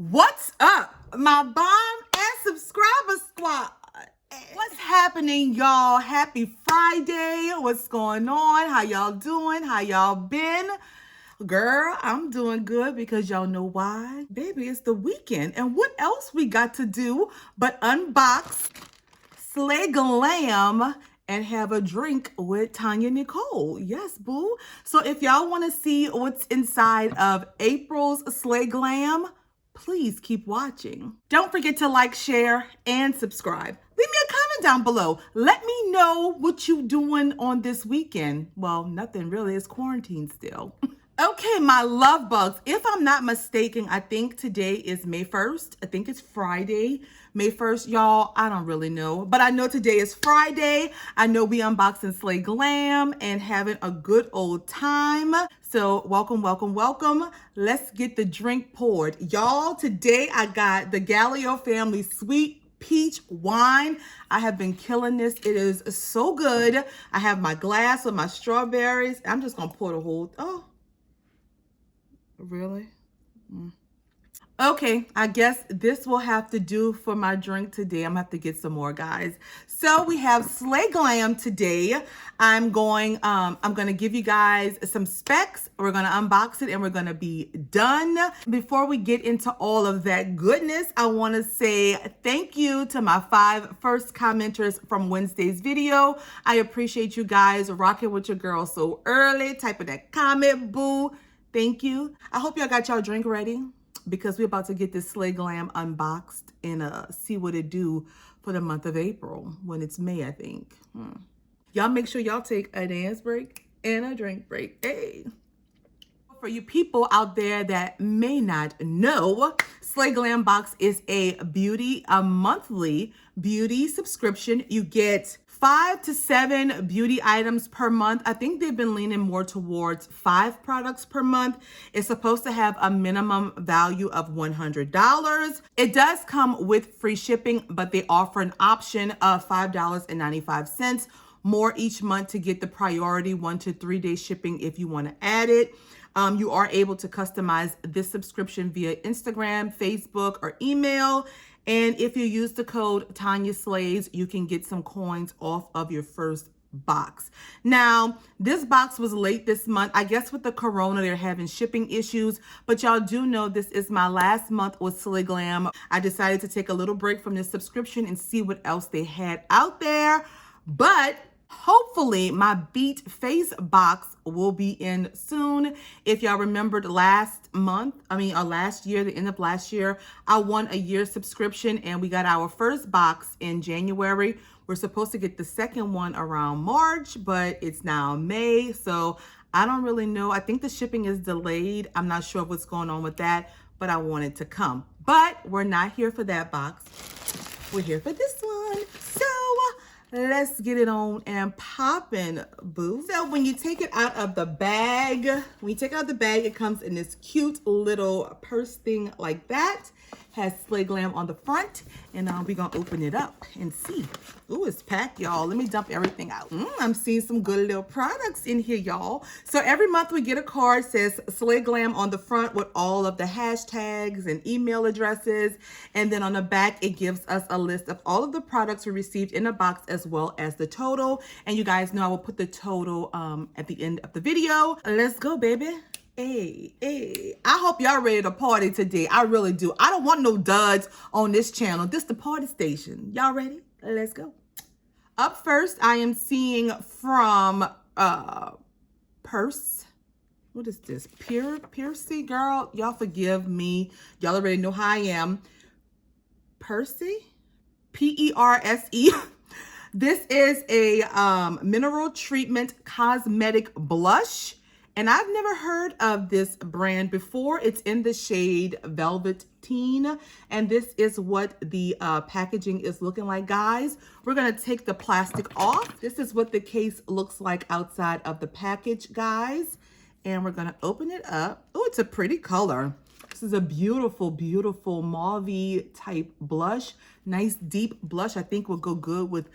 What's up, my bomb and subscriber squad? What's happening, y'all? Happy Friday. What's going on? How y'all doing? How y'all been? Girl, I'm doing good because y'all know why. Baby, it's the weekend. And what else we got to do but unbox, slay Glam, and have a drink with TonyaNicole. Yes, boo. So if y'all want to see what's inside of April's Slay Glam, please keep watching. Don't forget to like, share, and subscribe. Leave me a comment down below. Let me know what you doing on this weekend. Well, nothing really. It's quarantine still. Okay, my love bugs. If I'm not mistaken, I think today is May 1st. I think it's Friday, May 1st, y'all. I don't really know, but I know today is Friday. I know we unboxing Slay Glam and having a good old time. So welcome, welcome, welcome. Let's get the drink poured. Y'all, today I got the Gallo family sweet peach wine. I have been killing this. It is so good. I have my glass with my strawberries. I'm just gonna pour the whole, oh. Really? Okay, I guess this will have to do for my drink today. I'm gonna have to get some more, guys. So we have Slay Glam today. I'm gonna give you guys some specs. We're gonna unbox it and we're gonna be done. Before we get into all of that goodness, I wanna say thank you to my 5 first commenters from Wednesday's video. I appreciate you guys rocking with your girl so early, typing that comment, boo. Thank you. I hope y'all got y'all drink ready because we're about to get this Slay Glam unboxed and see what it do for the month of April when it's May, I think. Y'all make sure y'all take a dance break and a drink break. Hey. For you people out there that may not know, Slay Glam Box is a monthly beauty subscription. You get 5 to 7 beauty items per month. I think they've been leaning more towards 5 products per month. It's supposed to have a minimum value of $100. It does come with free shipping, but they offer an option of $5.95 more each month to get the priority 1 to 3 day shipping if you want to add it. You are able to customize this subscription via Instagram, Facebook, or email. And if you use the code TonyaSlays, you can get some coins off of your first box. Now, this box was late this month. I guess with the corona, they're having shipping issues, but y'all do know this is my last month with Slay Glam. I decided to take a little break from this subscription and see what else they had out there. But hopefully my Beat Face box will be in soon. If y'all remembered last year, the end of last year, I won a year subscription and we got our first box in January. We're supposed to get the second one around March, but it's now May. So I don't really know. I think the shipping is delayed. I'm not sure what's going on with that, but I want it to come. But we're not here for that box. We're here for this one. So let's get it on and poppin', boo. So when you take it out of the bag, it comes in this cute little purse thing like that. Has Slay Glam on the front, and we're gonna open it up and see. Ooh, it's packed, y'all. Let me dump everything out. I'm seeing some good little products in here, y'all. So every month we get a card, says Slay Glam on the front with all of the hashtags and email addresses. And then on the back, it gives us a list of all of the products we received in the box as well as the total. And you guys know I will put the total at the end of the video. Let's go, baby. Hey, I hope y'all ready to party today. I really do. I don't want no duds on this channel. This the party station. Y'all ready? Let's go. Up first, I am seeing from Purse. What is this? Piercy, girl. Y'all forgive me. Y'all already know how I am. Percy? P-E-R-S-E. This is a mineral treatment cosmetic blush. And I've never heard of this brand before. It's in the shade Velvet Teen. And this is what the packaging is looking like, guys. We're gonna take the plastic off. This is what the case looks like outside of the package, guys. And we're gonna open it up. Oh, it's a pretty color. This is a beautiful, beautiful mauve type blush. Nice deep blush. I think will go good with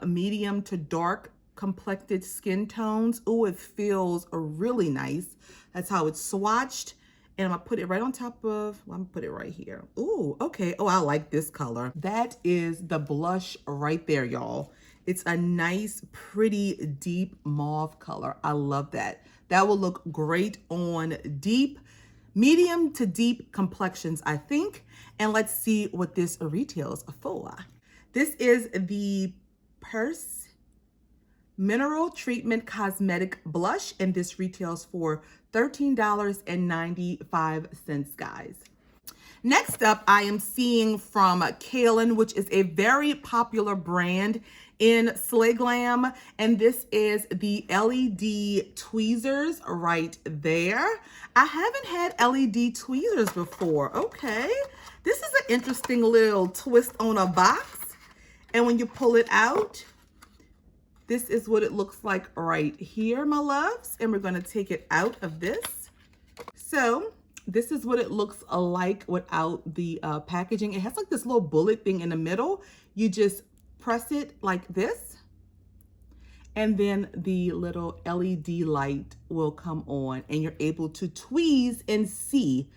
medium to dark complected skin tones. Oh, it feels really nice. That's how it's swatched. And I'm gonna put it right on top of, well, I'm gonna put it right here. Ooh, okay. Oh, I like this color. That is the blush right there, y'all. It's a nice, pretty, deep mauve color. I love that. That will look great on deep, medium to deep complexions, I think. And let's see what this retails for. This is the Purse Mineral Treatment Cosmetic Blush, and this retails for $13.95, guys. Next up, I am seeing from Kaylin, which is a very popular brand in Slay Glam, and this is the LED tweezers right there. I haven't had LED tweezers before. Okay, this is an interesting little twist on a box, and when you pull it out, this is what it looks like right here, my loves. And we're going to take it out of this. So this is what it looks like without the packaging. It has like this little bullet thing in the middle. You just press it like this, and then the little LED light will come on, and you're able to tweeze and see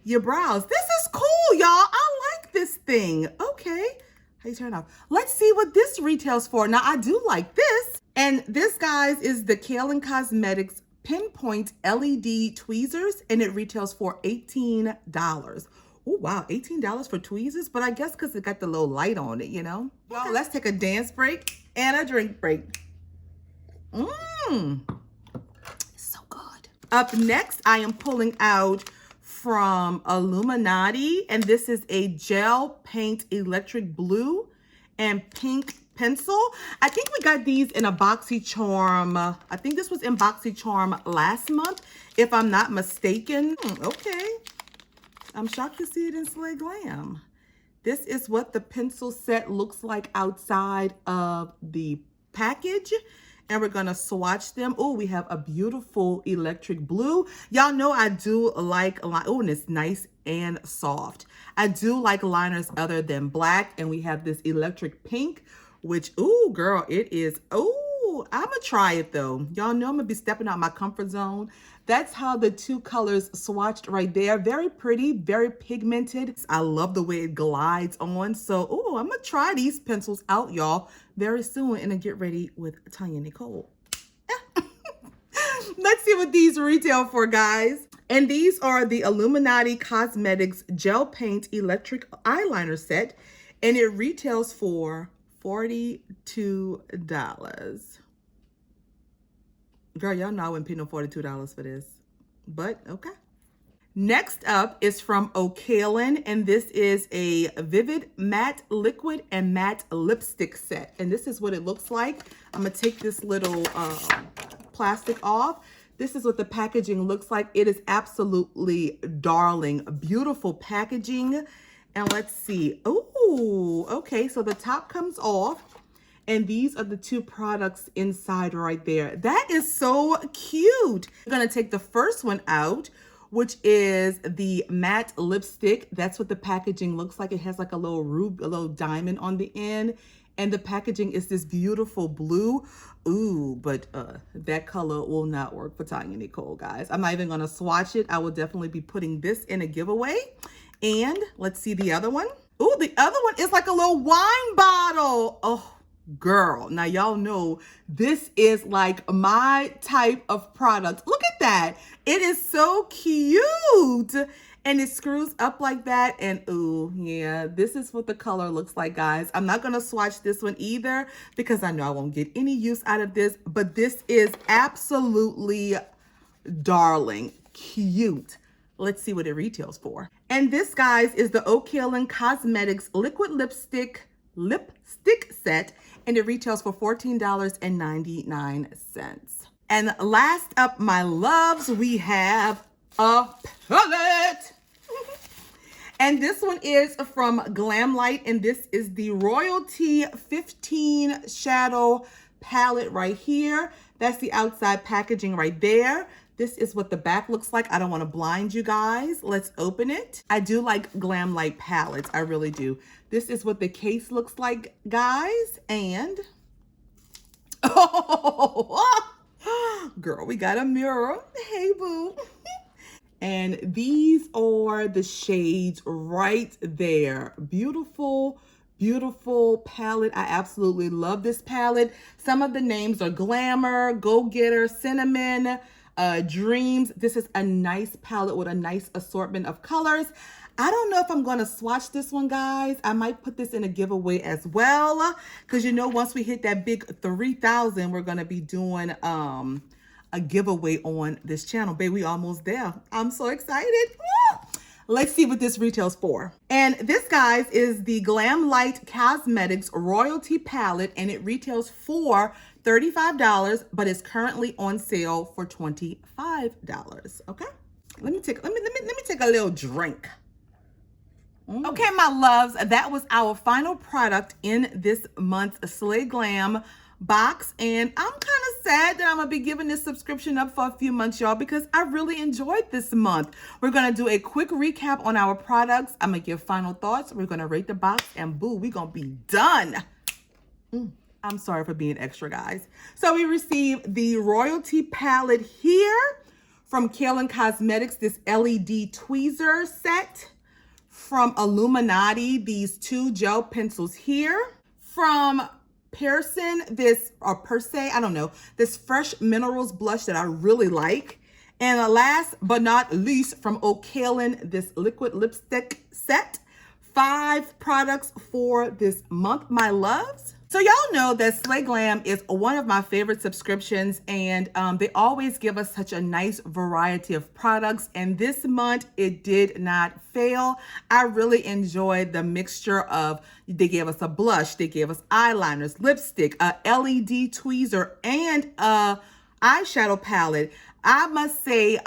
your brows. This is cool, y'all. I like this thing. Okay. How you turn it off? Let's see what this retails for. Now, I do like this. And this, guys, is the Kaylin Cosmetics Pinpoint LED Tweezers, and it retails for $18. Oh, wow, $18 for tweezers? But I guess because it got the little light on it, you know? Well, let's take a dance break and a drink break. So good. Up next, I am pulling out from Illuminati, and this is a gel paint electric blue and pink pencil. I think we got these in a BoxyCharm. I think this was in BoxyCharm last month, if I'm not mistaken. Okay. I'm shocked to see it in Slay Glam. This is what the pencil set looks like outside of the package. And we're gonna swatch them. Oh, we have a beautiful electric blue. Y'all know I do like, oh, and it's nice and soft. I do like liners other than black. And we have this electric pink, which, ooh, girl, it is, ooh, I'm gonna try it though. Y'all know I'm gonna be stepping out my comfort zone. That's how the two colors swatched right there. Very pretty, very pigmented. I love the way it glides on. So, ooh, I'm gonna try these pencils out, y'all, very soon, and then get ready with TonyaNicole. Let's see what these retail for, guys. And these are the Illuminati Cosmetics Gel Paint Electric Eyeliner Set, and it retails for $42. Girl, y'all know I wouldn't pay no $42 for this, but okay. Next up is from Kaylin, and this is a Vivid Matte Liquid and Matte Lipstick Set. And this is what it looks like. I'm gonna take this little plastic off. This is what the packaging looks like. It is absolutely darling, beautiful packaging. And let's see. Oh, okay, so the top comes off. And these are the two products inside right there. That is so cute. I'm gonna take the first one out, which is the matte lipstick. That's what the packaging looks like. It has like a little diamond on the end. And the packaging is this beautiful blue. Ooh, but that color will not work for TonyaNicole, guys. I'm not even gonna swatch it. I will definitely be putting this in a giveaway. And let's see the other one. Ooh, the other one is like a little wine bottle. Oh, girl, now y'all know this is like my type of product. Look at that. It is so cute. And it screws up like that. And ooh, yeah, this is what the color looks like, guys. I'm not gonna swatch this one either because I know I won't get any use out of this, but this is absolutely darling, cute. Let's see what it retails for. And this, guys, is the Kaylin Cosmetics Liquid Lipstick Set, and it retails for $14.99. And last up, my loves, we have a palette. And this one is from Glam Light, and this is the Royalty 15 Shadow Palette right here. That's the outside packaging right there. This is what the back looks like. I don't want to blind you guys. Let's open it. I do like Glam Light palettes. I really do. This is what the case looks like, guys. And, oh, girl, we got a mirror. Hey, boo. And these are the shades right there. Beautiful, beautiful palette. I absolutely love this palette. Some of the names are Glamour, Go Getter, Cinnamon, Dreams. This is a nice palette with a nice assortment of colors. I don't know if I'm going to swatch this one, guys. I might put this in a giveaway as well, because you know, once we hit that big 3,000, we're going to be doing a giveaway on this channel. Baby, we almost there. I'm so excited. Woo! Let's see what this retails for. And this, guys, is the Glam Light Cosmetics Royalty Palette, and it retails for $35, but it's currently on sale for $25. Okay, let me take a little drink. Okay, my loves, that was our final product in this month's Slay Glam box, and I'm kind of sad that I'm gonna be giving this subscription up for a few months, y'all, because I really enjoyed this month. We're gonna do a quick recap on our products. I'm gonna give final thoughts. We're gonna rate the box, and boo, we're gonna be done. I'm sorry for being extra, guys. So we received the Royalty Palette here from Kalen Cosmetics, this LED tweezer set. From Illuminati, these two gel pencils here. From Pearson, this Fresh Minerals blush that I really like. And last but not least, from O'Kalen, this liquid lipstick set. 5 products for this month, my loves. So y'all know that Slay Glam is one of my favorite subscriptions, and they always give us such a nice variety of products, and this month it did not fail. I really enjoyed the mixture of, they gave us a blush, they gave us eyeliners, lipstick, a LED tweezer, and a eyeshadow palette. I must say,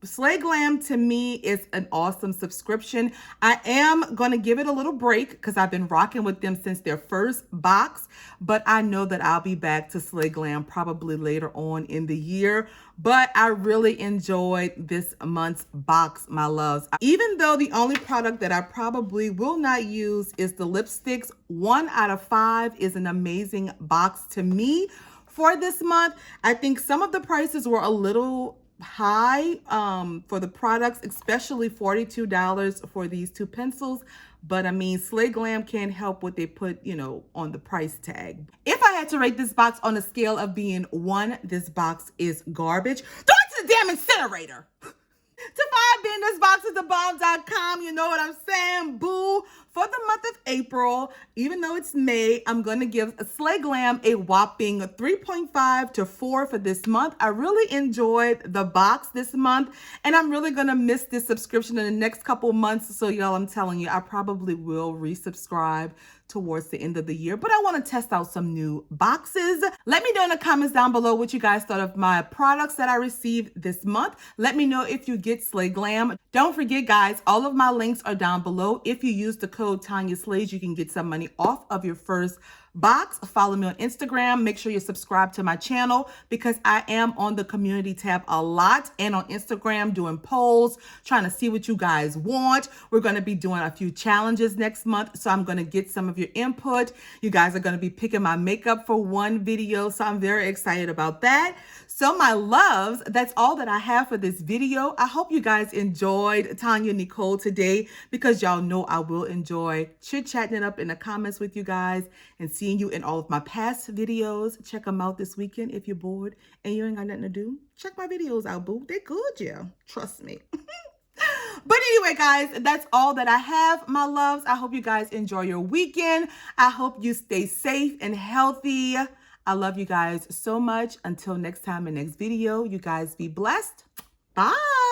Slay Glam to me is an awesome subscription. I am going to give it a little break because I've been rocking with them since their first box, but I know that I'll be back to Slay Glam probably later on in the year. But I really enjoyed this month's box, my loves. Even though the only product that I probably will not use is the lipsticks, 1 out of 5 is an amazing box to me for this month. I think some of the prices were a little high for the products, especially $42 for these 2 pencils. But I mean, Slay Glam can't help what they put, you know, on the price tag. If I had to rate this box on a scale of being 1, this box is garbage. Throw it to the damn incinerator. To find business boxes, thebomb.com, you know what I'm saying, boo. For the month of April, even though it's May, I'm going to give Slay Glam a whopping 3.5 to 4 for this month. I really enjoyed the box this month, and I'm really going to miss this subscription in the next couple months. So y'all, I'm telling you, I probably will resubscribe towards the end of the year, but I want to test out some new boxes. Let me know in the comments down below what you guys thought of my products that I received this month. Let me know if you get Slay Glam. Don't forget, guys, all of my links are down below. If you use the code TonyaSlays, you can get some money off of your first box. Follow me on Instagram. Make sure you subscribe to my channel because I am on the community tab a lot, and on Instagram doing polls, trying to see what you guys want. We're going to be doing a few challenges next month, so I'm going to get some of your input. You guys are going to be picking my makeup for one video, so I'm very excited about that. So my loves, that's all that I have for this video. I hope you guys enjoyed TonyaNicole today, because y'all know I will enjoy chit-chatting it up in the comments with you guys and seeing you in all of my past videos. Check them out this weekend if you're bored and you ain't got nothing to do. Check my videos out, boo. They're good, yeah. Trust me. But anyway, guys, that's all that I have, my loves. I hope you guys enjoy your weekend. I hope you stay safe and healthy. I love you guys so much. Until next time and next video, you guys be blessed. Bye.